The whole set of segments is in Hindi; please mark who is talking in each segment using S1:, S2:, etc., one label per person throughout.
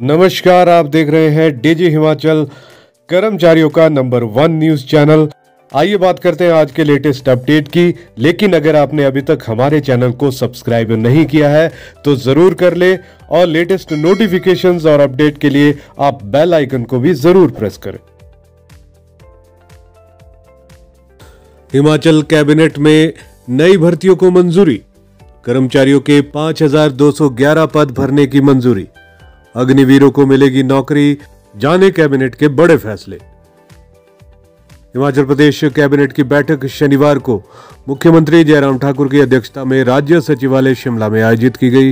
S1: नमस्कार, आप देख रहे हैं डीजी हिमाचल, कर्मचारियों का नंबर 1 न्यूज चैनल। आइए बात करते हैं आज के लेटेस्ट अपडेट की। लेकिन अगर आपने अभी तक हमारे चैनल को सब्सक्राइब नहीं किया है तो जरूर कर ले और लेटेस्ट नोटिफिकेशंस और अपडेट के लिए आप बेल आइकन को भी जरूर प्रेस करें। हिमाचल कैबिनेट में नई भर्तियों को मंजूरी। कर्मचारियों के 5211 पद भरने की मंजूरी। अग्निवीरों को मिलेगी नौकरी, जाने कैबिनेट के बड़े फैसले। हिमाचल प्रदेश कैबिनेट की बैठक शनिवार को मुख्यमंत्री जयराम ठाकुर की अध्यक्षता में राज्य सचिवालय शिमला में आयोजित की गई।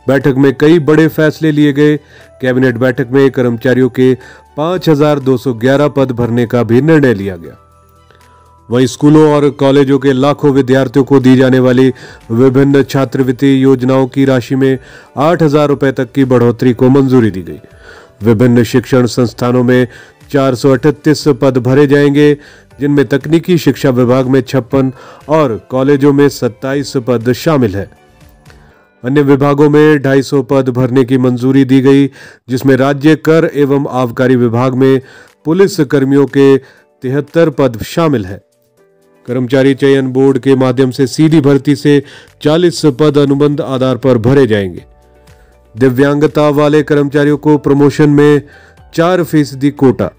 S1: बैठक में कई बड़े फैसले लिए गए। कैबिनेट बैठक में कर्मचारियों के 5211 पद भरने का भी निर्णय लिया गया। वहीं स्कूलों और कॉलेजों के लाखों विद्यार्थियों को दी जाने वाली विभिन्न छात्रवृत्ति योजनाओं की राशि में 8,000 रुपए तक की बढ़ोतरी को मंजूरी दी गई। विभिन्न शिक्षण संस्थानों में 438 पद भरे जाएंगे, जिनमें तकनीकी शिक्षा विभाग में 56 और कॉलेजों में 27 पद शामिल है। अन्य विभागों में 250 पद भरने की मंजूरी दी गई, जिसमें राज्य कर एवं आबकारी विभाग में पुलिस कर्मियों के 73 पद शामिल है। कर्मचारी चयन बोर्ड के माध्यम से सीधी भर्ती से 40 पद अनुबंध आधार पर भरे जाएंगे। दिव्यांगता वाले कर्मचारियों को प्रमोशन में 4% कोटा।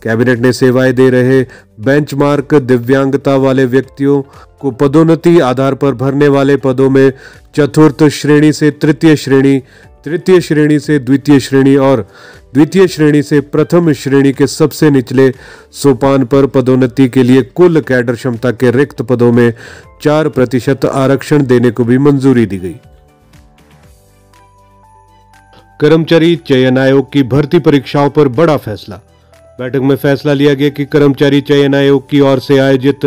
S1: कैबिनेट ने सेवाएं दे रहे बेंचमार्क दिव्यांगता वाले व्यक्तियों को पदोन्नति आधार पर भरने वाले पदों में चतुर्थ श्रेणी से तृतीय श्रेणी, तृतीय श्रेणी से द्वितीय श्रेणी और द्वितीय श्रेणी से प्रथम श्रेणी के सबसे निचले सोपान पर पदोन्नति के लिए कुल कैडर क्षमता के रिक्त पदों में 4% आरक्षण देने को भी मंजूरी दी गई। कर्मचारी चयन आयोग की भर्ती परीक्षाओं पर बड़ा फैसला। बैठक में फैसला लिया गया कि कर्मचारी चयन आयोग की ओर से आयोजित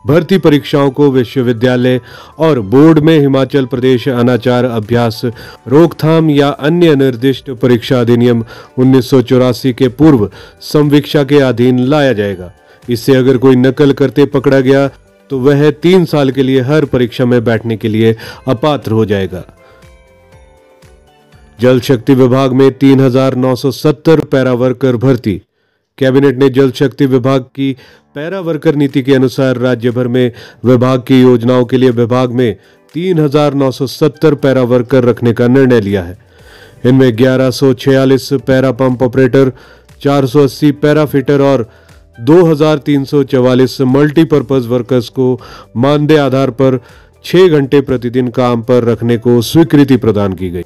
S1: भर्ती परीक्षाओं को विश्वविद्यालय और बोर्ड में हिमाचल प्रदेश अनाचार अभ्यास रोकथाम या अन्य निर्दिष्ट परीक्षा अधिनियम 1984 के पूर्व संवीक्षा के अधीन लाया जाएगा। इससे अगर कोई नकल करते पकड़ा गया तो वह 3 साल के लिए हर परीक्षा में बैठने के लिए अपात्र हो जाएगा। जल शक्ति विभाग में 3,970 पैरा वर्कर भर्ती। कैबिनेट ने जल शक्ति विभाग की पैरा वर्कर नीति के अनुसार राज्य भर में विभाग की योजनाओं के लिए विभाग में 3,970 पैरा वर्कर रखने का निर्णय लिया है। इनमें 1146 para pump operator, 480 para fitter और 2,344 मल्टीपर्पज वर्कर्स को मानदेय आधार पर 6 घंटे प्रतिदिन काम पर रखने को स्वीकृति प्रदान की गई।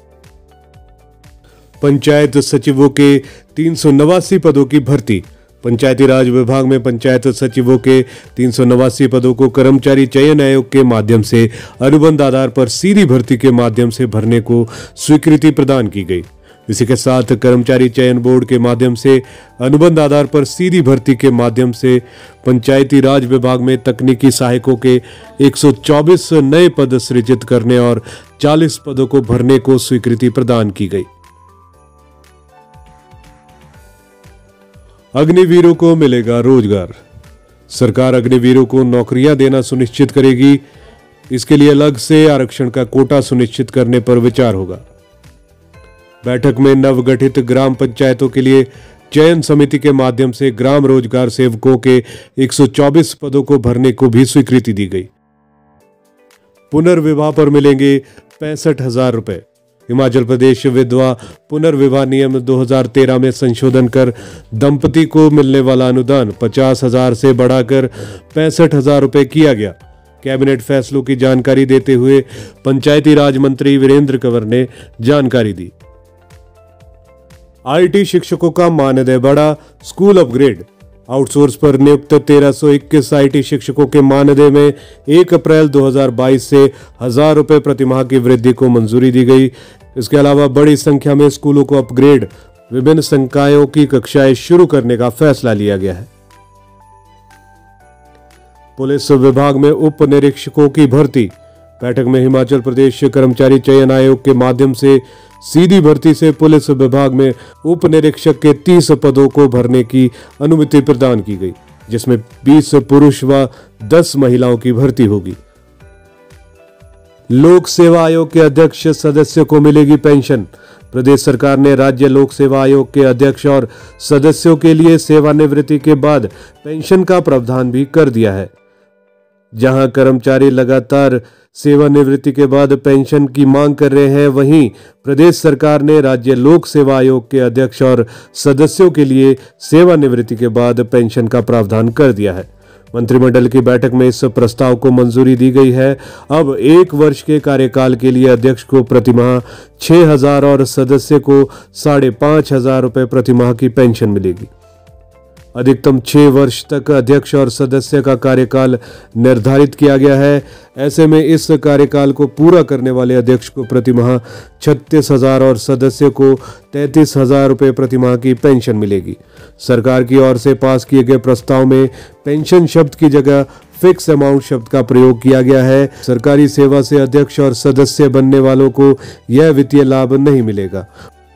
S1: पंचायत सचिवों के 389 पदों की भर्ती। पंचायती राज विभाग में पंचायत सचिवों के 389 पदों को कर्मचारी चयन आयोग के माध्यम से अनुबंध आधार पर सीधी भर्ती के माध्यम से भरने को स्वीकृति प्रदान की गई। इसी के साथ कर्मचारी चयन बोर्ड के माध्यम से अनुबंध आधार पर सीधी भर्ती के माध्यम से पंचायती राज विभाग में तकनीकी सहायकों के 124 नए पद सृजित करने और 40 पदों को भरने को स्वीकृति प्रदान की गई। अग्निवीरों को मिलेगा रोजगार। सरकार अग्निवीरों को नौकरियां देना सुनिश्चित करेगी। इसके लिए अलग से आरक्षण का कोटा सुनिश्चित करने पर विचार होगा। बैठक में नवगठित ग्राम पंचायतों के लिए चयन समिति के माध्यम से ग्राम रोजगार सेवकों के 124 पदों को भरने को भी स्वीकृति दी गई। पुनर्विवाह पर मिलेंगे 65,000 रुपए। हिमाचल प्रदेश विधवा पुनर्विवाह नियम 2013 में संशोधन कर दंपति को मिलने वाला अनुदान 50,000 से बढ़ाकर 65,000 रुपए किया गया। कैबिनेट फैसलों की जानकारी देते हुए पंचायती राज मंत्री वीरेंद्र कंवर ने जानकारी दी। आईटी शिक्षकों का मानदेय बढ़ा, स्कूल अपग्रेड। आउटसोर्स पर नियुक्त 1321 आईटी शिक्षकों के मानदेय में 1 अप्रैल 2022 से 1,000 रुपए प्रतिमाह की वृद्धि को मंजूरी दी गई। इसके अलावा बड़ी संख्या में स्कूलों को अपग्रेड, विभिन्न संकायों की कक्षाएं शुरू करने का फैसला लिया गया है। पुलिस विभाग में उप निरीक्षकों की भर्ती। बैठक में हिमाचल प्रदेश कर्मचारी चयन आयोग के माध्यम से सीधी भर्ती से पुलिस विभाग में उप निरीक्षक के 30 पदों को भरने की अनुमति प्रदान की गई, जिसमें 20 पुरुष व 10 महिलाओं की भर्ती होगी। लोक सेवा आयोग के अध्यक्ष सदस्य को मिलेगी पेंशन। प्रदेश सरकार ने राज्य लोक सेवा आयोग के अध्यक्ष और सदस्यों के लिए सेवानिवृत्ति के बाद पेंशन का प्रावधान भी कर दिया है। जहां कर्मचारी लगातार सेवानिवृत्ति के बाद पेंशन की मांग कर रहे हैं, वहीं प्रदेश सरकार ने राज्य लोक सेवा आयोग के अध्यक्ष और सदस्यों के लिए सेवानिवृत्ति के बाद पेंशन का प्रावधान कर दिया है। मंत्रिमंडल की बैठक में इस प्रस्ताव को मंजूरी दी गई है। अब 1 वर्ष के कार्यकाल के लिए अध्यक्ष को प्रतिमाह 6,000 और सदस्य को 5,500 रुपए प्रतिमाह की पेंशन मिलेगी। अधिकतम 6 वर्ष तक अध्यक्ष और सदस्य का कार्यकाल निर्धारित किया गया है। ऐसे में इस कार्यकाल को पूरा करने वाले अध्यक्ष को प्रतिमाह 36,000 और सदस्य को 33,000 रुपए प्रतिमाह की पेंशन मिलेगी। सरकार की ओर से पास किए गए प्रस्ताव में पेंशन शब्द की जगह फिक्स अमाउंट शब्द का प्रयोग किया गया है। सरकारी सेवा से अध्यक्ष और सदस्य बनने वालों को यह वित्तीय लाभ नहीं मिलेगा।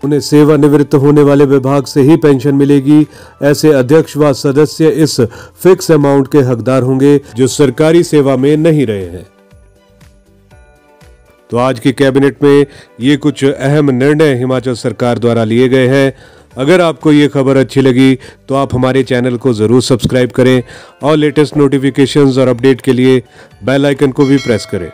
S1: उन्हें सेवानिवृत्त होने वाले विभाग से ही पेंशन मिलेगी। ऐसे अध्यक्ष व सदस्य इस फिक्स अमाउंट के हकदार होंगे जो सरकारी सेवा में नहीं रहे हैं। तो आज की कैबिनेट में ये कुछ अहम निर्णय हिमाचल सरकार द्वारा लिए गए हैं। अगर आपको ये खबर अच्छी लगी तो आप हमारे चैनल को जरूर सब्सक्राइब करें और लेटेस्ट नोटिफिकेशंस और अपडेट के लिए बेल आइकन को भी प्रेस करें।